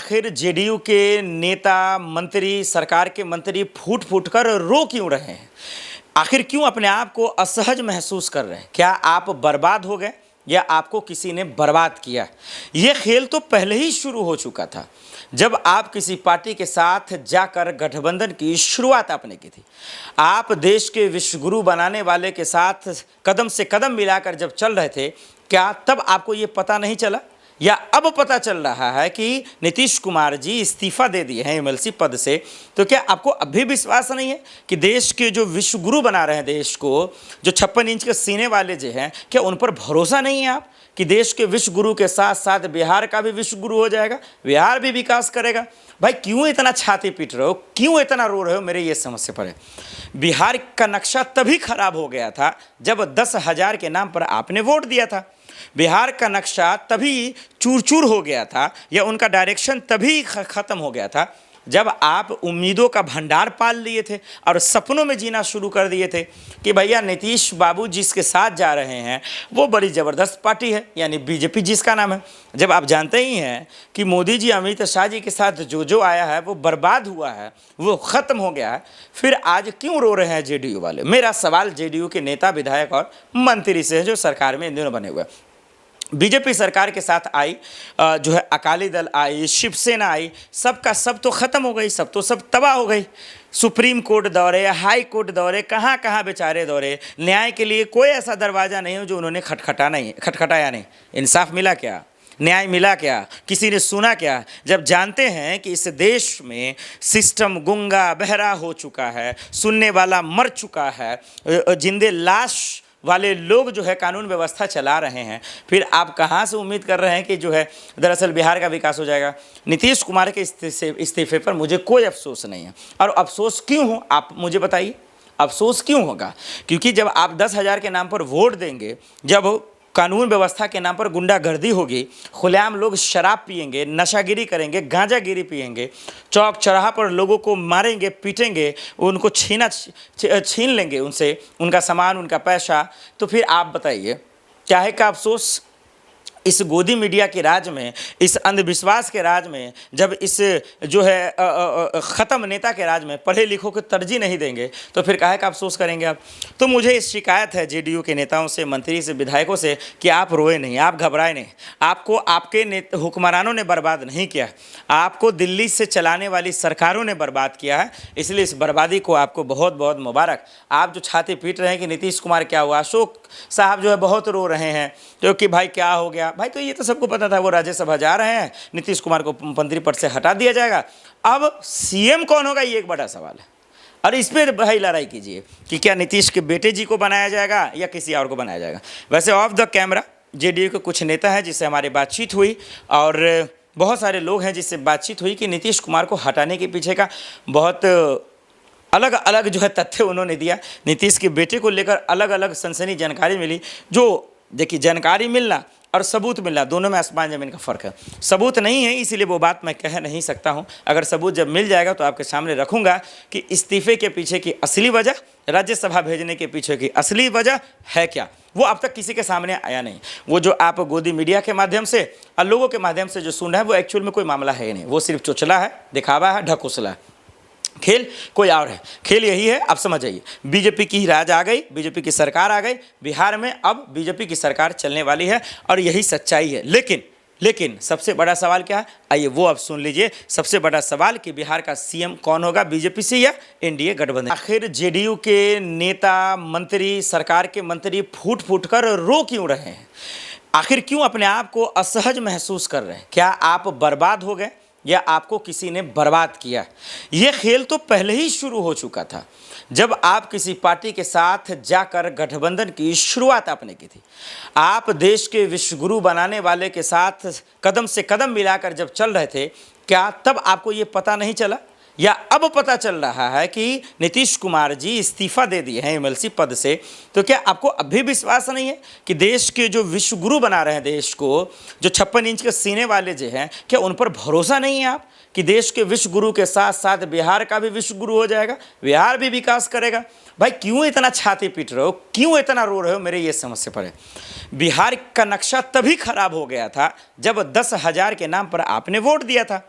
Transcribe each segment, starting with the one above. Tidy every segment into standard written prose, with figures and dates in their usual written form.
आखिर जेडीयू के नेता मंत्री सरकार के मंत्री फूट फूट कर रो क्यों रहे हैं? आखिर क्यों अपने आप को असहज महसूस कर रहे हैं? क्या आप बर्बाद हो गए या आपको किसी ने बर्बाद किया? ये खेल तो पहले ही शुरू हो चुका था जब आप किसी पार्टी के साथ जाकर गठबंधन की शुरुआत आपने की थी। आप देश के विश्वगुरु बनाने वाले के साथ कदम से कदम मिलाकर जब चल रहे थे, क्या तब आपको ये पता नहीं चला या अब पता चल रहा है कि नीतीश कुमार जी इस्तीफा दे दिए हैं एमएलसी पद से? तो क्या आपको अभी विश्वास नहीं है कि देश के जो विश्वगुरु बना रहे हैं देश को, जो 56 इंच के सीने वाले जो हैं, क्या उन पर भरोसा नहीं है आप कि देश के विश्वगुरु के साथ साथ बिहार का भी विश्वगुरु हो जाएगा, बिहार भी विकास करेगा? भाई क्यों इतना छाती पीट रहे हो, क्यों इतना रो रहे हो, मेरे ये समझ से पड़े। बिहार का नक्शा तभी खराब हो गया था जब 10,000 के नाम पर आपने वोट दिया था। बिहार का नक्शा तभी चूर चूर हो गया था या उनका डायरेक्शन तभी ख़त्म हो गया था जब आप उम्मीदों का भंडार पाल लिए थे और सपनों में जीना शुरू कर दिए थे कि भैया नीतीश बाबू जिसके साथ जा रहे हैं वो बड़ी ज़बरदस्त पार्टी है, यानी बीजेपी जिसका नाम है। जब आप जानते ही हैं कि मोदी जी अमित शाह जी के साथ जो आया है वो बर्बाद हुआ है, वो ख़त्म हो गया है, फिर आज क्यों रो रहे हैं जेडीयू वाले? मेरा सवाल जेडीयू के नेता विधायक और मंत्री से है जो सरकार में इन दिनों बने हुए हैं। बीजेपी सरकार के साथ आई, जो है अकाली दल आई, शिवसेना आई, सबका सब तो ख़त्म हो गई, सब तबाह हो गई। सुप्रीम कोर्ट दौरे, हाई कोर्ट दौरे, कहाँ कहाँ बेचारे दौरे, न्याय के लिए कोई ऐसा दरवाज़ा नहीं हो जो उन्होंने खटखटाया नहीं। इंसाफ मिला क्या? न्याय मिला क्या? किसी ने सुना क्या? जब जानते हैं कि इस देश में सिस्टम गूंगा बहरा हो चुका है, सुनने वाला मर चुका है, जिंदे लाश वाले लोग जो है कानून व्यवस्था चला रहे हैं, फिर आप कहाँ से उम्मीद कर रहे हैं कि जो है दरअसल बिहार का विकास हो जाएगा? नीतीश कुमार के इस्तीफे पर मुझे कोई अफसोस नहीं है। और अफसोस क्यों हो आप मुझे बताइए, अफसोस क्यों होगा? क्योंकि जब आप 10,000 के नाम पर वोट देंगे, जब कानून व्यवस्था के नाम पर गुंडागर्दी होगी, खुलेआम लोग शराब पिएंगे, नशागिरी करेंगे, गांजागिरी पिएंगे, चौक चौराहा पर लोगों को मारेंगे, पीटेंगे, उनको छीन लेंगे उनसे उनका सामान, उनका पैसा, तो फिर आप बताइए क्या है का अफसोस? इस गोदी मीडिया के राज में, इस अंधविश्वास के राज में, जब इस जो है ख़त्म नेता के राज में पढ़े लिखों को तरजीह नहीं देंगे तो फिर काहे का अफसोस करेंगे आप? तो मुझे इस शिकायत है जेडीयू के नेताओं से, मंत्री से, विधायकों से कि आप रोए नहीं, आप घबराए नहीं। आपको आपके हुक्मरानों ने बर्बाद नहीं किया, आपको दिल्ली से चलाने वाली सरकारों ने बर्बाद किया है। इसलिए इस बर्बादी को आपको बहुत बहुत मुबारक। आप जो छाती पीट रहे हैं कि नीतीश कुमार क्या हुआ, अशोक साहब जो है बहुत रो रहे हैं क्योंकि भाई क्या हो गया। भाई तो ये तो सबको पता था वो राज्यसभा जा रहे हैं, नीतीश कुमार को मंत्री पद से हटा दिया जाएगा। अब सीएम कौन होगा ये एक बड़ा सवाल है, और इस पर भाई लड़ाई कीजिए कि क्या नीतीश के बेटे जी को बनाया जाएगा या किसी और को बनाया जाएगा। वैसे ऑफ द कैमरा जेडीयू के कुछ नेता हैं जिससे हमारी बातचीत हुई और बहुत सारे लोग हैं जिससे बातचीत हुई कि नीतीश कुमार को हटाने के पीछे का बहुत अलग अलग जो है तथ्य उन्होंने दिया। नीतीश के बेटे को लेकर अलग अलग सनसनी जानकारी मिली। जो देखिए, जानकारी मिलना और सबूत मिलना दोनों में आसमान ज़मीन का फ़र्क है। सबूत नहीं है इसलिए वो बात मैं कह नहीं सकता हूँ। अगर सबूत जब मिल जाएगा तो आपके सामने रखूँगा कि इस्तीफे के पीछे की असली वजह, राज्यसभा भेजने के पीछे की असली वजह है क्या, वो अब तक किसी के सामने आया नहीं। वो जो आप गोदी मीडिया के माध्यम से और लोगों के माध्यम से जो सुन रहे हैं वो एक्चुअल में कोई मामला है ही नहीं, वो सिर्फ चुचला है, दिखावा है, ढकोसला है। खेल कोई और है, खेल यही है। आप समझ आइए, बीजेपी की राज आ गई, बीजेपी की सरकार आ गई बिहार में, अब बीजेपी की सरकार चलने वाली है और यही सच्चाई है। लेकिन सबसे बड़ा सवाल क्या है, आइए वो अब सुन लीजिए। सबसे बड़ा सवाल कि बिहार का सीएम कौन होगा, बीजेपी से या एनडीए गठबंधन? आखिर जेडीयू के नेता मंत्री सरकार के मंत्री फूट फूट कर रो क्यों रहे हैं? आखिर क्यों अपने आप को असहज महसूस कर रहे हैं? क्या आप बर्बाद हो गए या आपको किसी ने बर्बाद किया? ये खेल तो पहले ही शुरू हो चुका था जब आप किसी पार्टी के साथ जाकर गठबंधन की शुरुआत आपने की थी। आप देश के विश्वगुरु बनाने वाले के साथ कदम से कदम मिलाकर जब चल रहे थे, क्या तब आपको ये पता नहीं चला या अब पता चल रहा है कि नीतीश कुमार जी इस्तीफा दे दिए हैं एमएलसी पद से? तो क्या आपको अभी विश्वास नहीं है कि देश के जो विश्वगुरु बना रहे हैं देश को, जो 56 इंच के सीने वाले जो हैं, क्या उन पर भरोसा नहीं है आप कि देश के विश्वगुरु के साथ साथ बिहार का भी विश्वगुरु हो जाएगा, बिहार भी विकास करेगा? भाई क्यों इतना छाती पीट रहे हो, क्यों इतना रो रहे हो, मेरे ये समझ से पड़े। बिहार का नक्शा तभी खराब हो गया था जब 10,000 के नाम पर आपने वोट दिया था।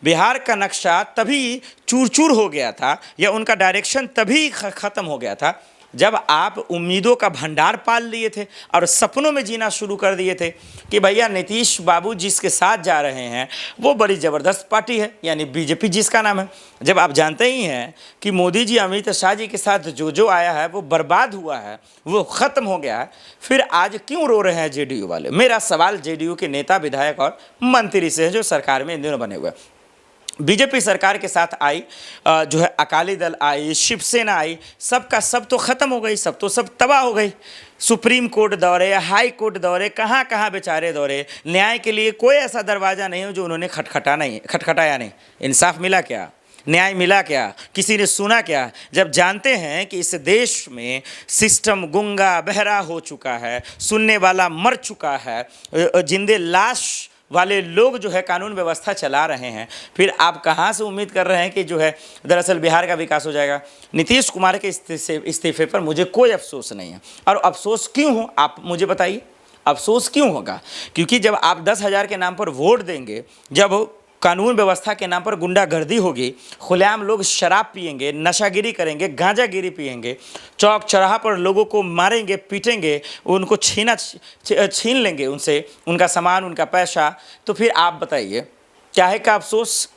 बिहार का नक्शा तभी चूर चूर हो गया था या उनका डायरेक्शन तभी ख़त्म हो गया था जब आप उम्मीदों का भंडार पाल लिए थे और सपनों में जीना शुरू कर दिए थे कि भैया नीतीश बाबू जिसके साथ जा रहे हैं वो बड़ी ज़बरदस्त पार्टी है, यानी बीजेपी जिसका नाम है। जब आप जानते ही हैं कि मोदी जी अमित शाह जी के साथ जो आया है वो बर्बाद हुआ है, वो ख़त्म हो गया है, फिर आज क्यों रो रहे हैं जेडीयू वाले? मेरा सवाल जेडीयू के नेता, विधायक और मंत्री से है जो सरकार में इन दिनों बने हुए हैं। बीजेपी सरकार के साथ आई जो है अकाली दल आई, शिवसेना आई, सब का सब तो ख़त्म हो गई, सब तो सब तबाह हो गई। सुप्रीम कोर्ट दौरे, हाई कोर्ट दौरे, कहाँ कहाँ बेचारे दौरे, न्याय के लिए कोई ऐसा दरवाज़ा नहीं हो जो उन्होंने खटखटाया नहीं। इंसाफ मिला क्या? न्याय मिला क्या? किसी ने सुना क्या? जब जानते हैं कि इस देश में सिस्टम गूंगा बहरा हो चुका है, सुनने वाला मर चुका है, जिंदे लाश वाले लोग जो है कानून व्यवस्था चला रहे हैं, फिर आप कहाँ से उम्मीद कर रहे हैं कि जो है दरअसल बिहार का विकास हो जाएगा? नीतीश कुमार के इस्तीफे पर मुझे कोई अफसोस नहीं है। और अफसोस क्यों हो आप मुझे बताइए, अफसोस क्यों होगा? क्योंकि जब आप 10,000 के नाम पर वोट देंगे, जब कानून व्यवस्था के नाम पर गुंडागर्दी होगी, खुलेआम लोग शराब पिएंगे, नशागिरी करेंगे, गांजागिरी पिएंगे, चौक चौराहा पर लोगों को मारेंगे, पीटेंगे, उनको छीन लेंगे उनसे उनका सामान, उनका पैसा, तो फिर आप बताइए क्या है का अफसोस?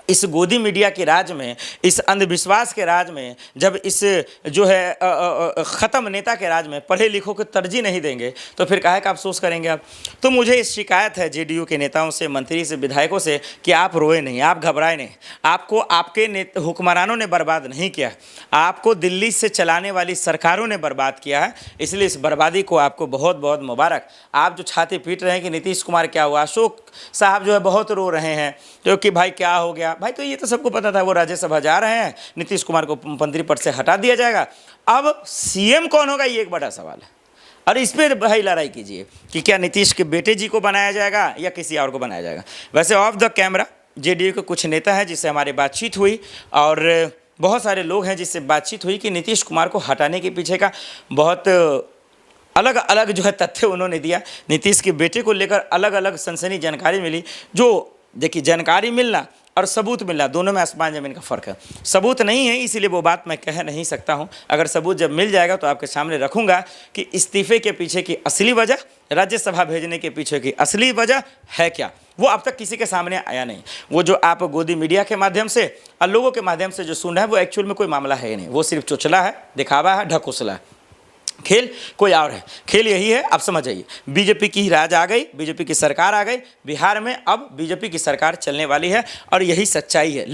इस गोदी मीडिया के राज में, इस अंधविश्वास के राज में, जब इस जो है ख़त्म नेता के राज में पढ़े लिखों को तरजीह नहीं देंगे तो फिर काहे का अफसोस करेंगे आप? तो मुझे इस शिकायत है जेडीयू के नेताओं से, मंत्री से, विधायकों से कि आप रोए नहीं, आप घबराए नहीं। आपको आपके हुक्मरानों ने बर्बाद नहीं किया, आपको दिल्ली से चलाने वाली सरकारों ने बर्बाद किया है। इसलिए इस बर्बादी को आपको बहुत बहुत मुबारक। आप जो छाती पीट रहे हैं कि नीतीश कुमार क्या हुआ, अशोक साहब जो है बहुत रो रहे हैं क्योंकि भाई क्या हो गया, भाई तो ये तो सबको पता था वो राज्यसभा जा रहे हैं, नीतीश कुमार को मंत्री पद से हटा दिया जाएगा। अब सीएम कौन होगा ये एक बड़ा सवाल है, और इस पर भाई लड़ाई कीजिए कि क्या नीतीश के बेटे जी को बनाया जाएगा या किसी और को बनाया जाएगा। वैसे ऑफ द कैमरा जेडीयू के कुछ नेता हैं जिससे हमारी बातचीत हुई और बहुत सारे लोग हैं जिससे बातचीत हुई कि नीतीश कुमार को हटाने के पीछे का बहुत अलग अलग जो है तथ्य उन्होंने दिया। नीतीश के बेटे को लेकर अलग अलग सनसनी जानकारी मिली। जो देखिए, जानकारी मिलना और सबूत मिलना दोनों में आसमान ज़मीन का फ़र्क है। सबूत नहीं है इसलिए वो बात मैं कह नहीं सकता हूँ। अगर सबूत जब मिल जाएगा तो आपके सामने रखूँगा कि इस्तीफे के पीछे की असली वजह, राज्यसभा भेजने के पीछे की असली वजह है क्या, वो अब तक किसी के सामने आया नहीं। वो जो आप गोदी मीडिया के माध्यम से और लोगों के माध्यम से जो सुन रहे हैं वो एक्चुअल में कोई मामला है नहीं, वो सिर्फ चुचला है, दिखावा है, ढकोसला है। खेल कोई और है, खेल यही है। आप समझ जाइए, बीजेपी की राज आ गई, बीजेपी की सरकार आ गई बिहार में, अब बीजेपी की सरकार चलने वाली है और यही सच्चाई है।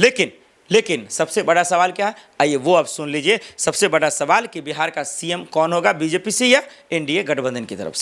लेकिन सबसे बड़ा सवाल क्या है, आइए वो अब सुन लीजिए। सबसे बड़ा सवाल कि बिहार का सीएम कौन होगा, बीजेपी से या एनडीए गठबंधन की तरफ से।